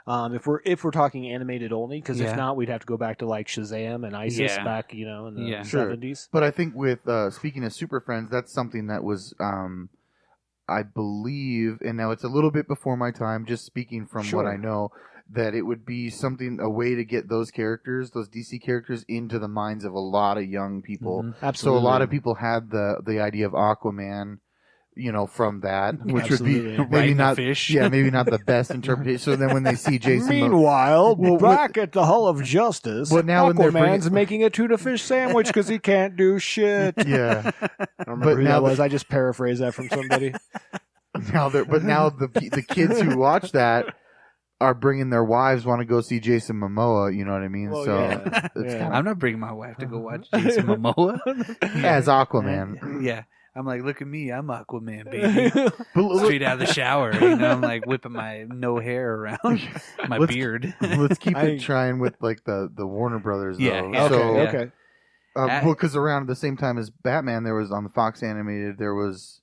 If we're talking animated only, because if Yeah. not, we'd have to go back to like Shazam and ISIS Yeah. back, in the Yeah. Sure. 70s. But I think with speaking of Super Friends, that's something that was, I believe, and now it's a little bit before my time, just speaking from what Sure. I know, that it would be a way to get those characters, those DC characters, into the minds of a lot of young people. Mhm. Absolutely. So a lot of people had the idea of Aquaman, from that, which Absolutely. would be Riding maybe a not, fish. maybe not the best interpretation. So then when they see Jason, Meanwhile, Well, back at the Hall of Justice, Well, now when they're Aquaman's making a tuna fish sandwich because he can't do shit. yeah, I don't remember But who now that was. I just paraphrased that from somebody. now the kids who watch that are bringing their wives, want to go see Jason Momoa. You know what I mean? Well, so yeah. it's Yeah. kind I'm not bringing my wife to go watch Jason Momoa. of as Aquaman. Yeah. I'm like, look at me. I'm Aquaman, baby. But look, Straight out of the shower. I'm like whipping my no hair around my Let's- beard. let's keep I- it trying with like the Warner Brothers. Though. Yeah, yeah. So, Yeah. Okay. well, because around the same time as Batman, there was on the Fox animated, there was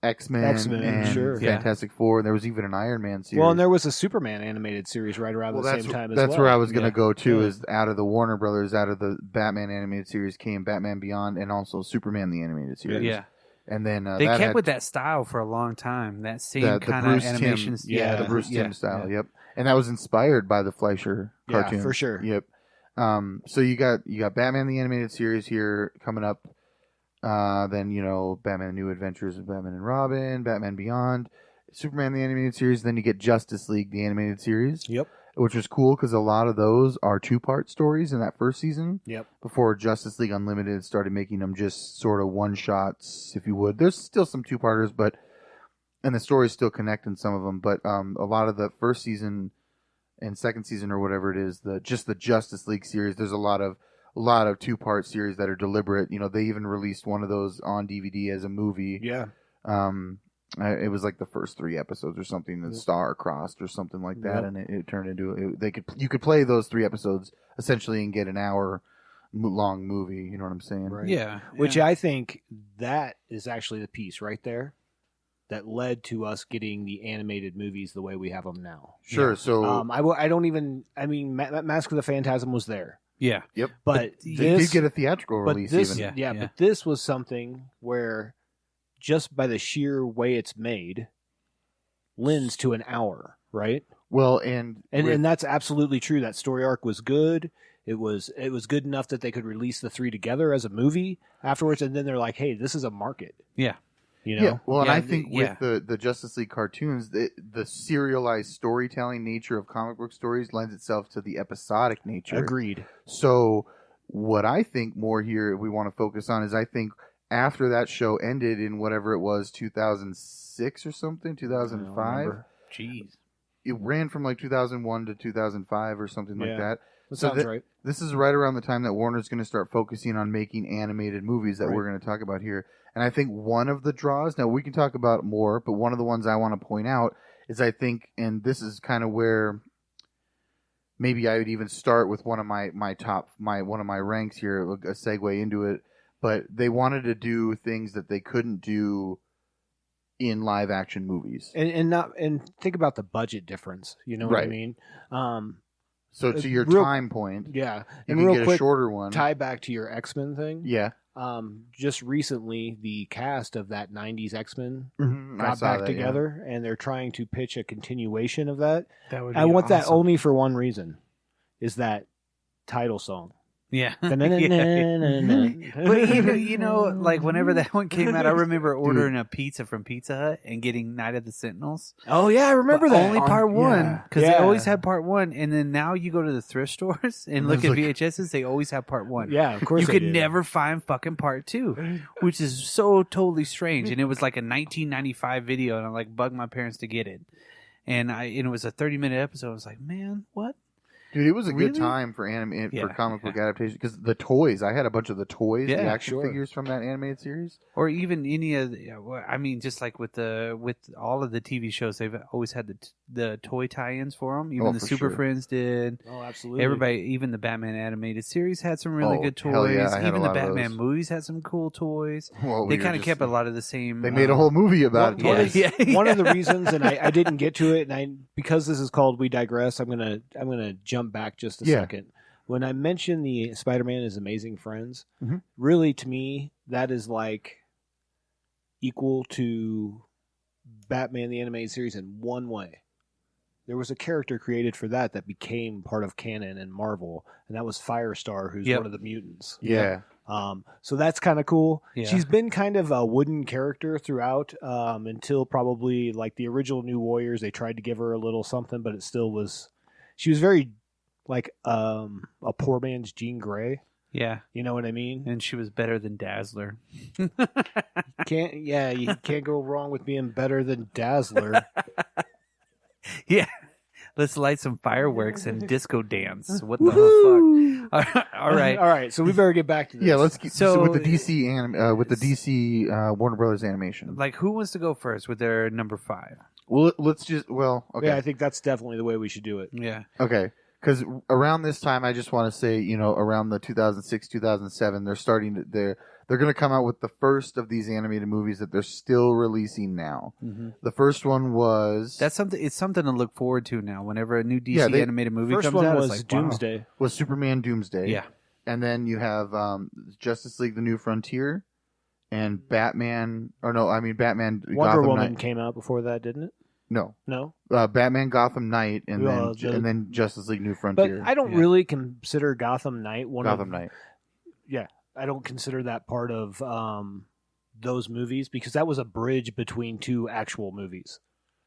X-Men, X-Men, and sure. Fantastic Four, and there was even an Iron Man series. Well, and there was a Superman animated series right around the same time as well. That's where I was going to Yeah. go too. Yeah. Is out of the Warner Brothers, out of the Batman animated series came Batman Beyond, and also Superman the animated series. Yeah. And then They that kept had with that style for a long time. That same the kind of Bruce Timm- animation. the Bruce Timm style. Yeah. Yep, and that was inspired by the Fleischer Yeah, cartoon for sure. Yep. So you got Batman the animated series here coming up. Then Batman: New Adventures of Batman and Robin, Batman Beyond, Superman the animated series. Then you get Justice League the animated series. Yep. Which was cool because a lot of those are 2-part stories in that first season. Yep. Before Justice League Unlimited started making them just sort of one-shots, if you would. There's still some 2-parters, and the stories still connect in some of them. But a lot of the first season and second season or whatever it is, the Justice League series, there's a lot of 2-part series that are deliberate. They even released one of those on DVD as a movie. Yeah. It was like the first 3 episodes or something, the star crossed or something like that, Yep. and it turned into you could play those 3 episodes essentially and get an hour long movie. You know what I'm saying? Right. Yeah. Which I think that is actually the piece right there that led to us getting the animated movies the way we have them now. Sure. So I don't even. I mean, Mask of the Phantasm was there, Yeah. yep, but they this did get a theatrical but release. this, even Yeah. but this was something where just by the sheer way it's made lends to an hour, right? well, and And that's absolutely true. That story arc was good. It was good enough that they could release the 3 together as a movie afterwards, and then they're like, "Hey, this is a market." Yeah. yeah, well, and Yeah, I think yeah. with the Justice League cartoons, the serialized storytelling nature of comic book stories lends itself to the episodic nature. Agreed. So, what I think more here we want to focus on is I think after that show ended in whatever it was, 2006 or something, 2005. Jeez. It ran from like 2001 to 2005 or something like Yeah. that. That So sounds right. This is right around the time that Warner's going to start focusing on making animated movies that Right. we're going to talk about here. And I think one of the draws, now we can talk about more, but one of the ones I want to point out is I think, and this is kind of where maybe I would even start with one of my ranks here, a segue into it. But they wanted to do things that they couldn't do in live action movies. And think about the budget difference. You know what I Right. mean? So to your real- time point, Yeah. you And can real get quick, a shorter one. tie back to your X-Men thing. Yeah. Just recently, the cast of that '90s X-Men I got saw back that, yeah. together, and they're trying to pitch a continuation of that. That would be I want that awesome. only for one reason: is that title song. Yeah. But But like whenever that one came out, I remember ordering a pizza from Pizza Hut and getting Night of the Sentinels. Oh yeah, I remember But that. only part one, because they Yeah. always had part one, and then now you go to the thrift stores and look It's at like- VHSs, they always have part one. Yeah, of course. You they could do. never find fucking part two, which is so totally strange. And it was like a 1995 video, and I like bugged my parents to get it. And it was a 30-minute episode. I was like, man, what? Dude, it was a Really? good time for anime Yeah, for comic book adaptation because the toys. I had a bunch of the toys, Yeah, the action sure. figures from that animated series. Or even any of I mean, just like with all of the TV shows, they've always had the toy tie-ins for them. Even Oh, the for Super sure. Friends did. Oh, absolutely. Everybody, even the Batman animated series had some really Oh, good hell toys. yeah, I had Even a the lot of Batman those. movies had some cool toys. Well, They kind of kept a lot of the same. They made a whole movie about it. One, Twice. one of the reasons, and I didn't get to it, and because this is called We Digress, I'm gonna jump back just a second. When I mentioned the Spider-Man is Amazing Friends, Mhm. really to me that is like equal to Batman the Animated Series in one way. There was a character created for that became part of canon in Marvel, and that was Firestar, who's Yep. one of the mutants. Yeah. So that's kind of cool. Yeah. She's been kind of a wooden character throughout until probably like the original New Warriors. They tried to give her a little something, but it still was. She was very like a poor man's Jean Grey. Yeah, You know what I mean? and she was better than Dazzler. You can't go wrong with being better than Dazzler. Yeah. Let's light some fireworks and disco dance. What the fuck? All right. All right. So we better get back to this. Yeah, let's get So- with the DC Warner Brothers animation. Like, who wants to go first with their number 5? Well, let's just okay. Yeah, I think that's definitely the way we should do it. Yeah. Okay, because around this time, I just want to say, around the 2006, 2007, they're going to come out with the first of these animated movies that they're still releasing now. Mm-hmm. The first one was That's something. It's something to look forward to now. Whenever a new DC animated movie First comes one out, was it's like, wow. Doomsday. was Superman Doomsday. Yeah. And then you have Justice League: The New Frontier, and Batman. Batman. Wonder Gotham Woman Knight. came out before that, didn't it? No, No. Batman Gotham Knight, and Well, then Justice League: New But Frontier. I don't Yeah. really consider Gotham Knight Gotham Knight. Yeah, I don't consider that part of those movies because that was a bridge between two actual movies.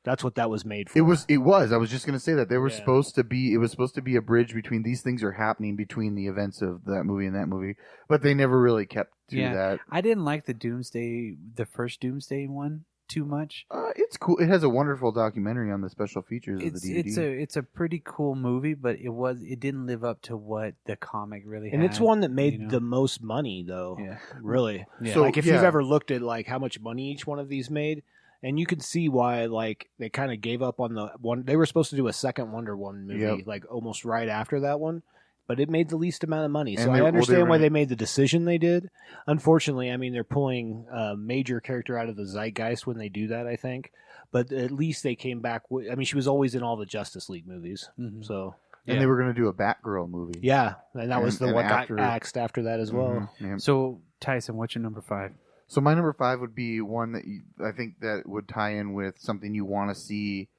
That's what that was made for. It was. I was just going to say that they were Yeah. supposed to be. It was supposed to be a bridge between these things are happening between the events of that movie and that movie, but they never really kept to Yeah. that. I didn't like the first Doomsday one too much. It's cool. It has a wonderful documentary on the special features of the DVD. It's a pretty cool movie, but it didn't live up to what the comic really and had. it's one that made you know? the most money, though. Yeah. Really. Yeah. So- Like if yeah. you've ever looked at like how much money each one of these made, and you can see why like they kind of gave up on the one. They were supposed to do a second Wonder Woman movie Yep. like almost right after that one, but it made the least amount of money. So And I they understand were why gonna- they made the decision they did. Unfortunately, I mean they're pulling a major character out of the zeitgeist when they do that. I think, but at least they came back. I mean, she was always in all the Justice League movies, Mhm. so. And Yeah. they were going to do a Batgirl movie. Yeah, and that was the And one after- got axed after that as well. Mhm, yeah. So Tyson, what's your number 5? So my number 5 would be one that I think that would tie in with something you want to see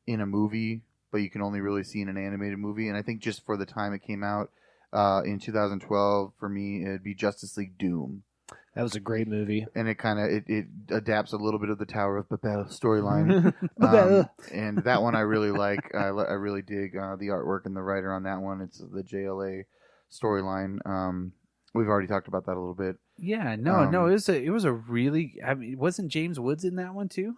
in a movie, but you can only really see in an animated movie. And I think just for the time it came out in 2012, for me, it'd be Justice League Doom. That was a great movie. And it kind of it adapts a little bit of the Tower of Babel storyline. Babel. And that one I really like. I really dig the artwork and the writer on that one. It's the JLA storyline. We've already talked about that a little bit. Yeah, no, it was a really. I mean, wasn't James Woods in that one too?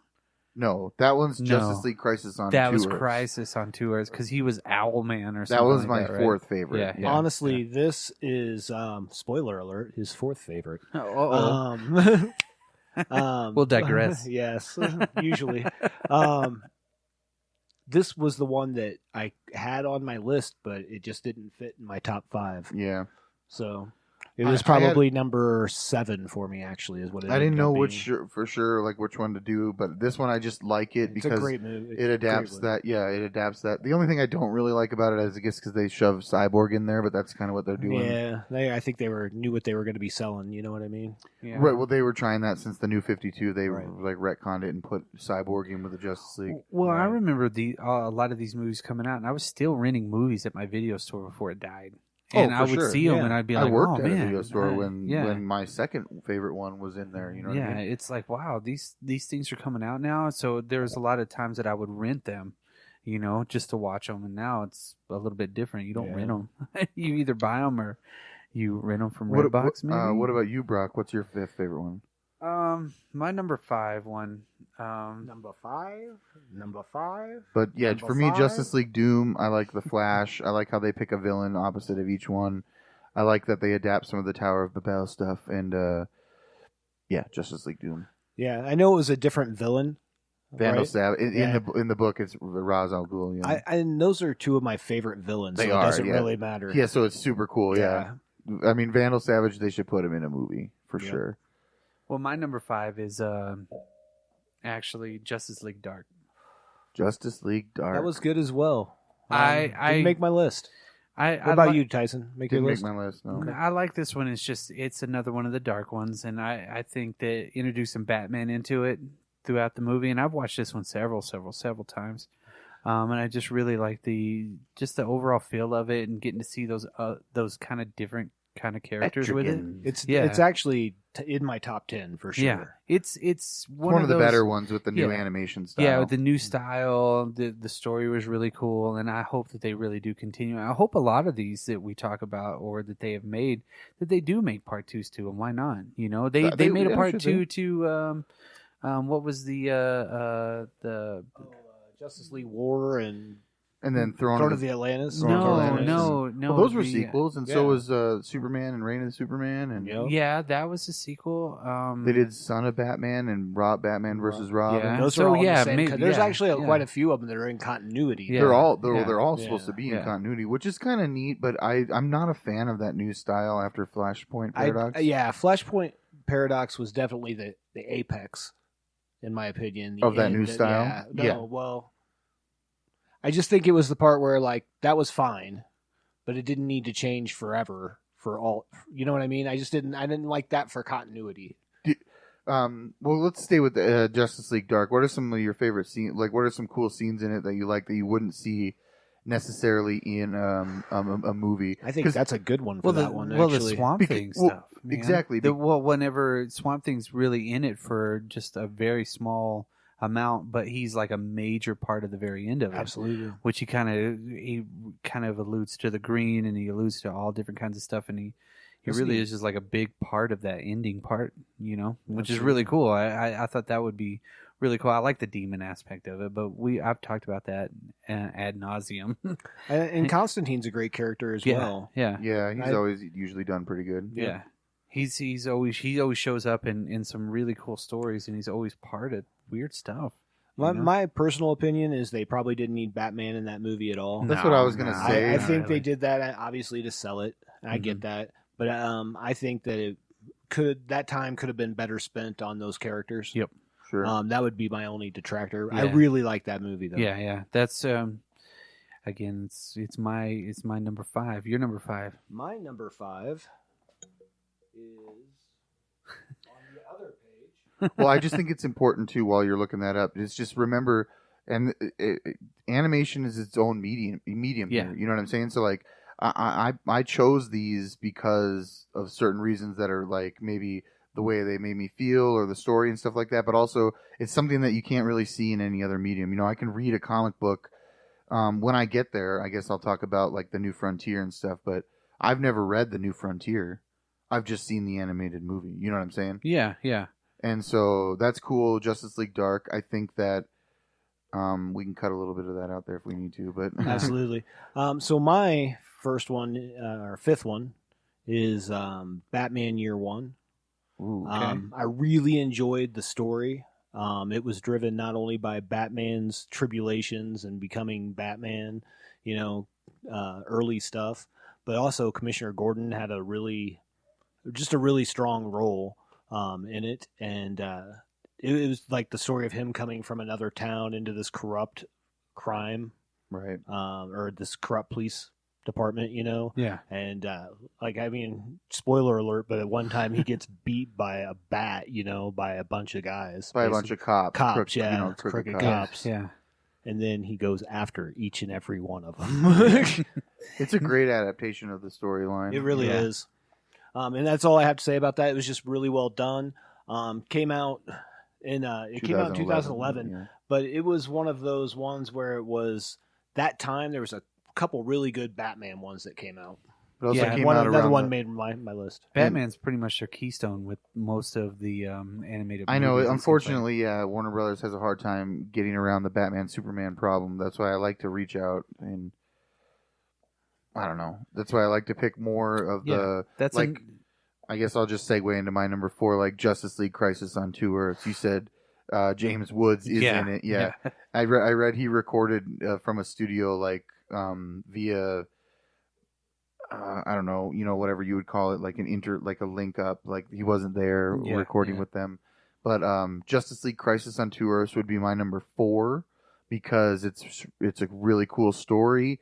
No, that one's No. Justice League Crisis on That Tours. was Crisis on Tours because he was Owlman or That something. was like my that, right? fourth favorite. Yeah. Honestly, this is spoiler alert. His fourth favorite. Oh, We'll digress. Yes, usually. This was the one that I had on my list, but it just didn't fit in my top 5. Yeah. So it was I had- probably number 7 for me. Actually, is what it I didn't ended know up which being. for sure like which one to do, but this one I just like it It's a because great movie. it adapts Great that. Yeah, it adapts that. The only thing I don't really like about it is I guess because they shove Cyborg in there, but that's kind of what they're doing. Yeah, I think they knew what they were going to be selling. You know what I mean? yeah. Right. Well, they were trying that since the New 52. They Right. like retconned it and put Cyborg in with the Justice League. Well, I Right. remember a lot of these movies coming out, and I was still renting movies at my video store before it died. Oh, And I for would sure. see them, Yeah. and I'd be I like, worked "Oh at man!" a video store when yeah, my second favorite one was in there. You know what yeah, I mean? it's like, wow, these things are coming out now. So there's a lot of times that I would rent them, just to watch them. And now it's a little bit different. You don't Yeah. rent them; you either buy them or you rent them from What Redbox. Maybe. what about you, Brock? What's your fifth favorite one? My number 5 one. Number five. Number five. But yeah, Number for me, 5? Justice League Doom. I like the Flash. I like how they pick a villain opposite of each one. I like that they adapt some of the Tower of Babel stuff, and yeah, Justice League Doom. Yeah, I know it was a different villain. Vandal right? Savage Yeah. in the book. It's Ra's al Ghul. Yeah, And those are two of my favorite villains. They so are, it doesn't yeah. really matter. yeah. So it's super cool. Yeah. I mean, Vandal Savage. They should put him in a movie for Yeah. sure. Well, my number 5 is actually Justice League Dark. Justice League Dark. That was good as well. I didn't make my list. What about you, Tyson? Make Didn't your make list. my list. No. I like this one. It's another one of the dark ones, and I think that introducing Batman into it throughout the movie, and I've watched this one several times, and I just really like the overall feel of it, and getting to see those kind of different kind of characters with it. Etrigan. It's actually in my top 10 for sure. Yeah, it's One of the those, better ones with the new Yeah. animation style. Yeah, with the new style, the story was really cool, and I hope that they really do continue. I hope a lot of these that we talk about or that they have made, that they do make part 2s to them. Why not? You know, they made a part should 2 they? to what was the Justice League War and and then Throne Throne of of the Atlantis. Throne of no Atlantis. no Well, those were the, sequels, and yeah. so was Superman and Reign of the Superman, and Yep. Yeah, that was a sequel. they did Son of Batman and Batman versus Robin. Yeah. Those So, are all yeah, the same. maybe- There's yeah, actually yeah. quite a few of them that are in continuity. Yeah. They're all yeah, supposed to be in yeah. continuity, which is kind of neat. But I'm not a fan of that new style after Flashpoint Paradox. Flashpoint Paradox was definitely the apex, in my opinion. Of that new style? Yeah. No, Yeah. well, I just think it was the part where like that was fine, but it didn't need to change forever for all. You know what I mean? I didn't like that for continuity. Well, let's stay with the Justice League Dark. What are some of your favorite scenes? Like, what are some cool scenes in it that you like that you wouldn't see necessarily in a movie? I think 'Cause- that's a good one for that one. the Actually, Swamp Because- Thing well, stuff. Man. exactly. Whenever Swamp Thing's really in it for just a very small amount, but he's like a major part of the very end of it. absolutely. Which he kind of alludes to the green, and he alludes to all different kinds of stuff, and he That's really neat. is just like a big part of that ending part, you know, which is Absolutely. really cool. I thought that would be really cool. I like the demon aspect of it, but I've talked about that ad nauseum. And Constantine's a great character as yeah, well. yeah, Yeah, he's I- always usually done pretty good. yeah. He always shows up in some really cool stories, and he's always part of weird stuff. you know? My personal opinion is they probably didn't need Batman in that movie at all. That's what I was gonna No, say. I not think they really. did that obviously to sell it. And I get that, but I think that that time could have been better spent on those characters. Yep. Sure. That would be my only detractor. I Yeah. really like that movie though. Yeah. That's again, it's my number 5. Your number 5. My number 5 is on the other page. Well, I just think it's important too while you're looking that up. Is just remember, and animation is its own medium Yeah. here. You know what I'm saying? So like, I chose these because of certain reasons that are like maybe the way they made me feel or the story and stuff like that. But also, it's something that you can't really see in any other medium. You know, I can read a comic book. When I get there, I guess I'll talk about like the New Frontier and stuff. But I've never read the New Frontier. I've just seen the animated movie. You know what I'm saying? Yeah. And so that's cool. Justice League Dark. I think that we can cut a little bit of that out there if we need to. But Absolutely. So my first one or fifth one is Batman Year One. Ooh, Okay. I really enjoyed the story. It was driven not only by Batman's tribulations and becoming Batman, early stuff, but also Commissioner Gordon had a really strong role in it, and it was like the story of him coming from another town into this corrupt crime right. or this corrupt police department, Yeah. and spoiler alert, but at one time he gets beat by a bat, by a bunch of guys, By a bunch of cops. cops, crooked crooked cops. cops. Yeah. And then he goes after each and every one of them. It's a great adaptation of the storyline. It really Yeah. is. And that's all I have to say about that. It was just really well done. Came out in 2011, Yeah. but it was one of those ones where it was that time there was a couple really good Batman ones that came out. It also Yeah, came One out another around one the- made my list. Batman's pretty much their keystone with most of the animated. I know. movies, it seems like. Unfortunately, yeah, Warner Brothers has a hard time getting around the Batman Superman problem. That's why I like to reach out and I don't know. That's why I like to pick more of the that's like. I guess I'll just segue into my number 4, like Justice League Crisis on Two Earths. You said James Woods is in it. Yeah, I read he recorded from a studio like via. I don't know, whatever you would call it, like like a link up, like he wasn't there recording with them. But Justice League Crisis on Two Earths would be my number 4 because it's a really cool story.